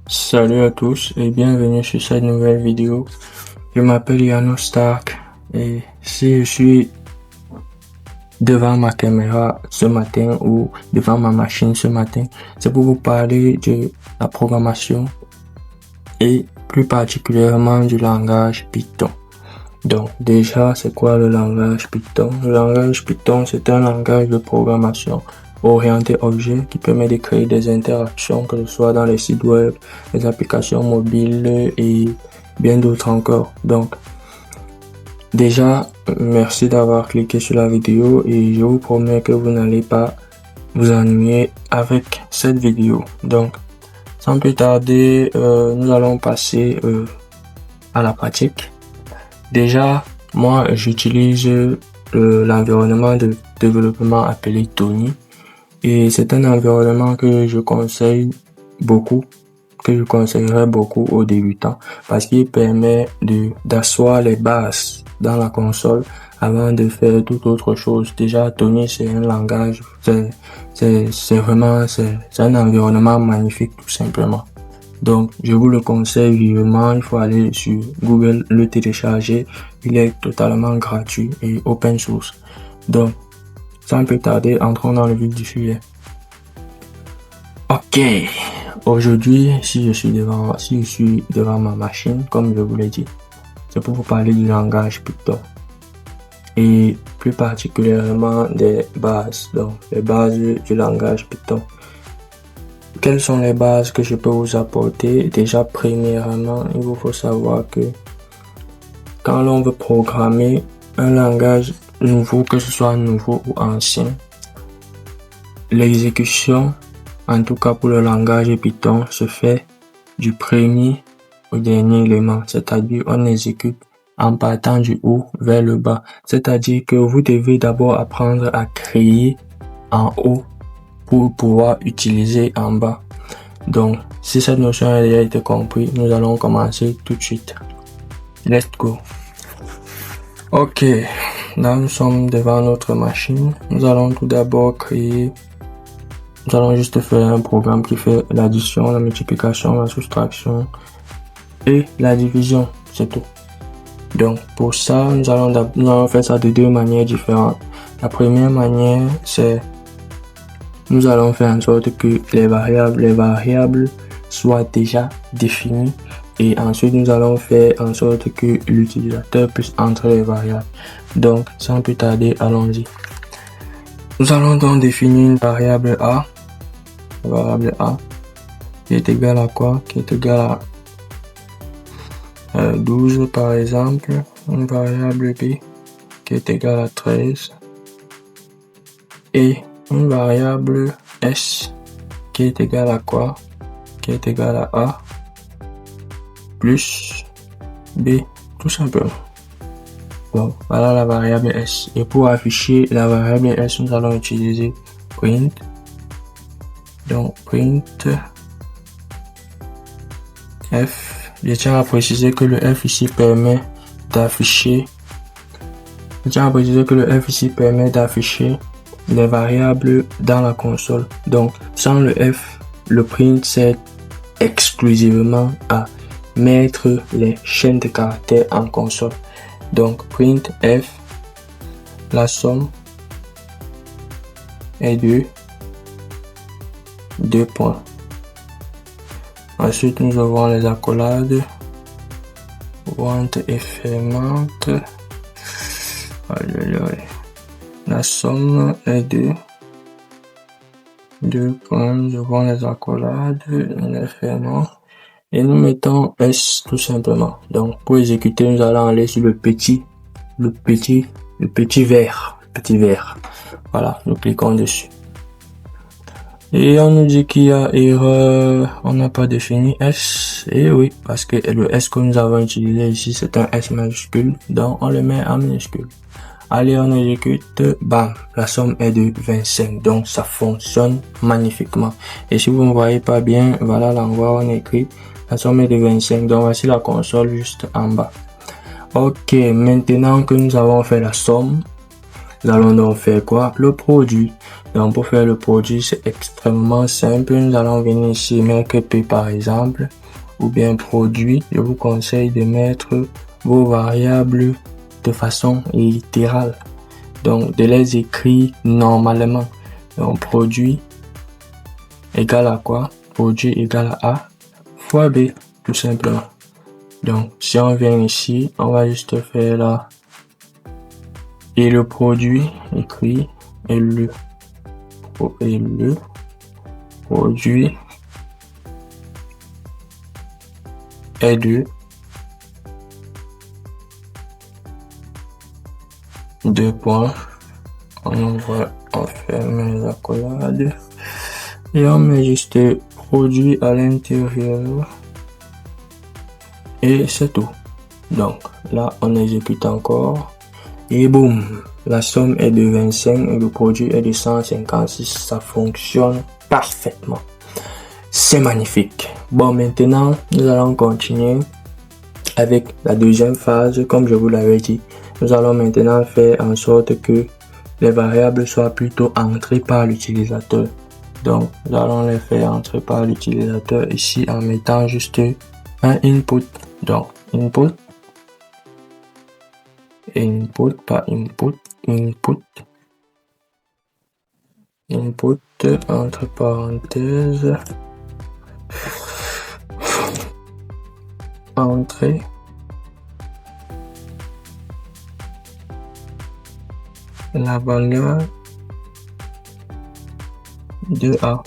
Salut à tous et bienvenue sur cette nouvelle vidéo. Je m'appelle Yano Stark et si je suis devant ma caméra ce matin ou devant ma machine ce matin, c'est pour vous parler de la programmation et plus particulièrement du langage Python. Donc déjà, c'est quoi le langage Python? Le langage Python, c'est un langage de programmation orienté objet qui permet de créer des interactions, que ce soit dans les sites web, les applications mobiles et bien d'autres encore. Donc, déjà, merci d'avoir cliqué sur la vidéo et je vous promets que vous n'allez pas vous ennuyer avec cette vidéo. Donc, sans plus tarder, nous allons passer à la pratique. Déjà, moi, j'utilise l'environnement de développement appelé Tony. Et c'est un environnement que je conseille beaucoup, que je conseillerais beaucoup aux débutants parce qu'il permet d'asseoir les bases dans la console avant de faire toute autre chose. Déjà, Tony, c'est un langage, c'est un environnement magnifique tout simplement. Donc, je vous le conseille vivement. Il faut aller sur Google, le télécharger. Il est totalement gratuit et open source. Donc, sans plus tarder, entrons dans le vif du sujet. Ok, aujourd'hui, si je suis devant ma machine, comme je vous l'ai dit, c'est pour vous parler du langage Python et plus particulièrement des bases, donc les bases du langage Python. Quelles sont les bases que je peux vous apporter? Déjà, premièrement, il vous faut savoir que quand l'on veut programmer un langage nouveau, que ce soit nouveau ou ancien, l'exécution, en tout cas pour le langage Python, se fait du premier au dernier élément, c'est-à-dire on exécute en partant du haut vers le bas. C'est-à-dire que vous devez d'abord apprendre à créer en haut pour pouvoir utiliser en bas. Donc, si cette notion a déjà été comprise, nous allons commencer tout de suite. Let's go. Ok, là nous sommes devant notre machine. Nous allons tout d'abord nous allons juste faire un programme qui fait l'addition, la multiplication, la soustraction et la division, c'est tout. Donc pour ça, nous allons faire ça de deux manières différentes. La première manière, c'est nous allons faire en sorte que les variables soient déjà définies et ensuite nous allons faire en sorte que l'utilisateur puisse entrer les variables. Donc sans plus tarder, allons-y. Nous allons donc définir une variable A qui est égale à quoi? Qui est égale à 12 par exemple, une variable B qui est égale à 13 et une variable S qui est égale à quoi? Qui est égale à A plus B, tout simplement. Donc voilà la variable S. Et pour afficher la variable S, nous allons utiliser print. Donc print F. Je tiens à préciser que le F ici permet d'afficher les variables dans la console. Donc sans le F, le print sert exclusivement à mettre les chaînes de caractères en console. Donc print F, la somme est de 2 points. Ensuite nous avons les accolades want et ferment. La somme est de 2 points. Nous avons les accolades, les ferments et nous mettons S tout simplement. Donc pour exécuter, nous allons aller sur le petit vert. Voilà, nous cliquons dessus. Et on nous dit qu'il y a erreur, on n'a pas défini S. Et oui, parce que le S que nous avons utilisé ici, c'est un S majuscule, donc on le met en minuscule. Allez, on exécute, bam, la somme est de 25, donc ça fonctionne magnifiquement. Et si vous ne voyez pas bien, voilà l'endroit où on écrit, la somme est de 25, donc voici la console juste en bas. Ok, maintenant que nous avons fait la somme, nous allons donc faire quoi? Le produit. Donc pour faire le produit, c'est extrêmement simple. Nous allons venir ici mettre P par exemple, ou bien produit. Je vous conseille de mettre vos variables de façon littérale. Donc de les écrire normalement. Donc produit égale à quoi? Produit égale à A fois B, tout simplement. Donc si on vient ici, on va juste faire là. Et le produit écrit et le produit est de 2 points. On ferme les accolades et on met juste produit à l'intérieur et c'est tout. Donc là on exécute encore et boum, la somme est de 25 et le produit est de 156. Ça fonctionne parfaitement. C'est magnifique. Bon, maintenant nous allons continuer avec la deuxième phase. Comme je vous l'avais dit, nous allons maintenant faire en sorte que les variables soient plutôt entrées par l'utilisateur. Donc nous allons les faire entrer par l'utilisateur ici en mettant juste un input. Donc input entre parenthèses entrée la valeur de A.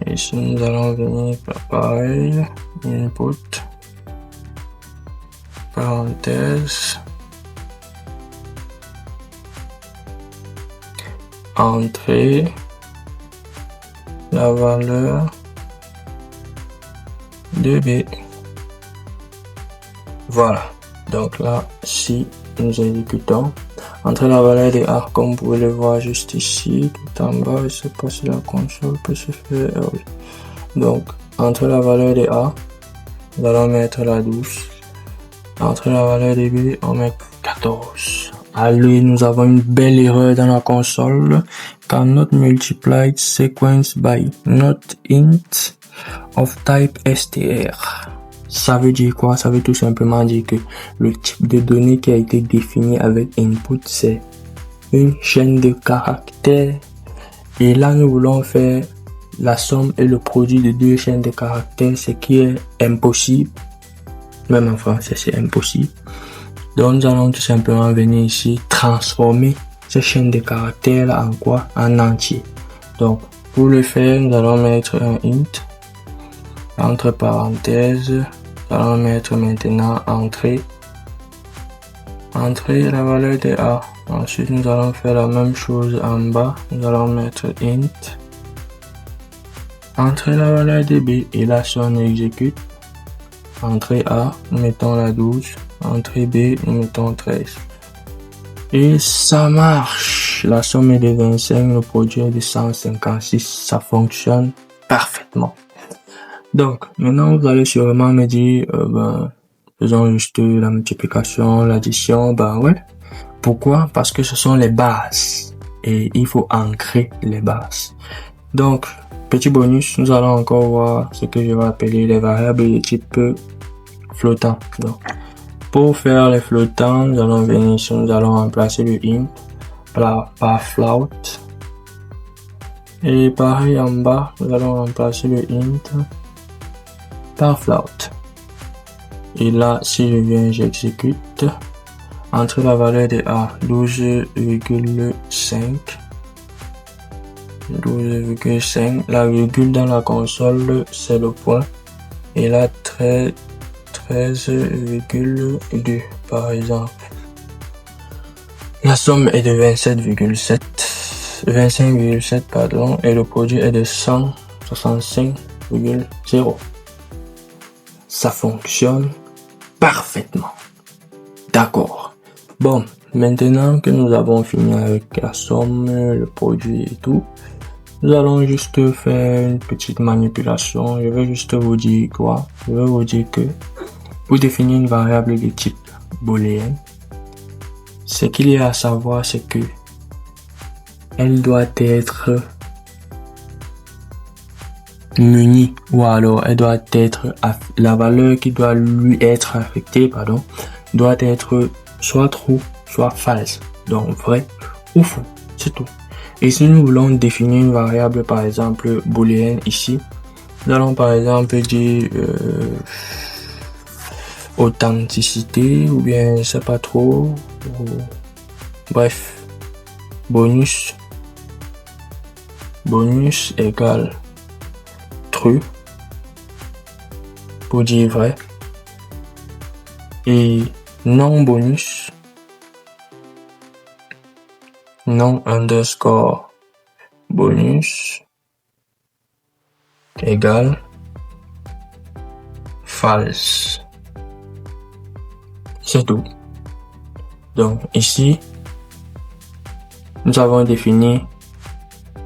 Et ici nous allons venir pareil, input parenthèse entrée la valeur de B. Voilà. Donc là, si nous exécutons, entre la valeur de A, comme vous pouvez le voir juste ici, tout en bas, je sais pas si la console peut se faire. Oui. Donc, entre la valeur de A, nous allons mettre la 12. Entre la valeur de B, on met 14. Allez, nous avons une belle erreur dans la console. Cannot multiply sequence by not int of type str. Ça veut dire quoi? Ça veut tout simplement dire que le type de données qui a été défini avec input, c'est une chaîne de caractères. Et là, nous voulons faire la somme et le produit de deux chaînes de caractères, ce qui est impossible. Même en français, c'est impossible. Donc, nous allons tout simplement venir ici transformer ces chaînes de caractères là en quoi? En entier. Donc, pour le faire, nous allons mettre un int entre parenthèses. Nous allons mettre maintenant entrée la valeur de A. Ensuite, nous allons faire la même chose en bas. Nous allons mettre int entrée la valeur de B. Et là, si on exécute, entrée A, nous mettons la 12. Entrée B, nous mettons 13. Et ça marche. La somme est de 25, le produit est de 156. Ça fonctionne parfaitement. Donc, maintenant, vous allez sûrement me dire, faisons juste la multiplication, l'addition, ouais. Pourquoi? Parce que ce sont les bases. Et il faut ancrer les bases. Donc, petit bonus, nous allons encore voir ce que je vais appeler les variables de type flottant. Donc, pour faire les flottants, nous allons venir ici, nous allons remplacer le int par float. Et pareil en bas, nous allons remplacer le int par float. Et là, si je viens, j'exécute. Entre la valeur de A, 12,5. La virgule dans la console, c'est le point. Et là, 13,2 par exemple. La somme est de 25,7 pardon, et le produit est de 165,0. Ça fonctionne parfaitement. D'accord. Bon, maintenant que nous avons fini avec la somme, le produit et tout, nous allons juste faire une petite manipulation. Je vais juste vous dire quoi? Je vais vous dire que pour définir une variable de type booléen, ce qu'il y a à savoir, c'est que elle doit être munie, ou alors elle doit être, la valeur qui doit lui être affectée, doit être soit true, soit false. Donc vrai ou faux, c'est tout. Et si nous voulons définir une variable, par exemple booléenne ici, nous allons par exemple dire authenticité, ou bien je sais pas trop, bref, bonus égale true pour dire vrai, et non bonus, non underscore bonus égale false. C'est tout. Donc ici, nous avons défini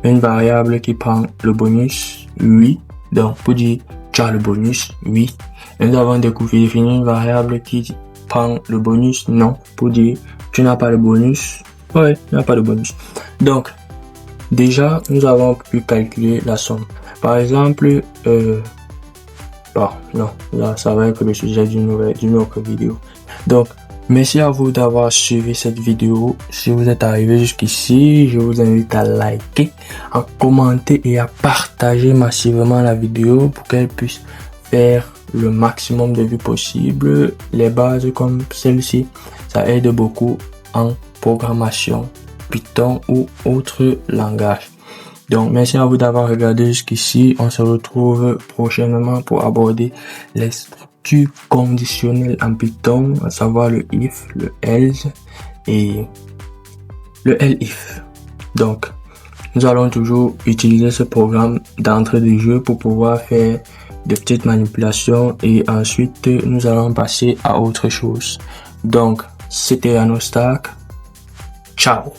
une variable qui prend le bonus oui. Donc pour dire tu as le bonus oui. Et nous avons défini une variable qui prend le bonus non. Pour dire tu n'as pas le bonus. Ouais, tu n'as pas de bonus. Donc déjà, nous avons pu calculer la somme. Par exemple, non, là, ça va être le sujet d'une autre vidéo. Donc, merci à vous d'avoir suivi cette vidéo. Si vous êtes arrivé jusqu'ici, je vous invite à liker, à commenter et à partager massivement la vidéo pour qu'elle puisse faire le maximum de vues possible. Les bases comme celle-ci, ça aide beaucoup en programmation Python ou autre langage. Donc, merci à vous d'avoir regardé jusqu'ici. On se retrouve prochainement pour aborder les structures conditionnelles en Python, à savoir le if, le else et le elif. Donc, nous allons toujours utiliser ce programme d'entrée de jeu pour pouvoir faire de petites manipulations et ensuite nous allons passer à autre chose. Donc, c'était Anostak. Ciao!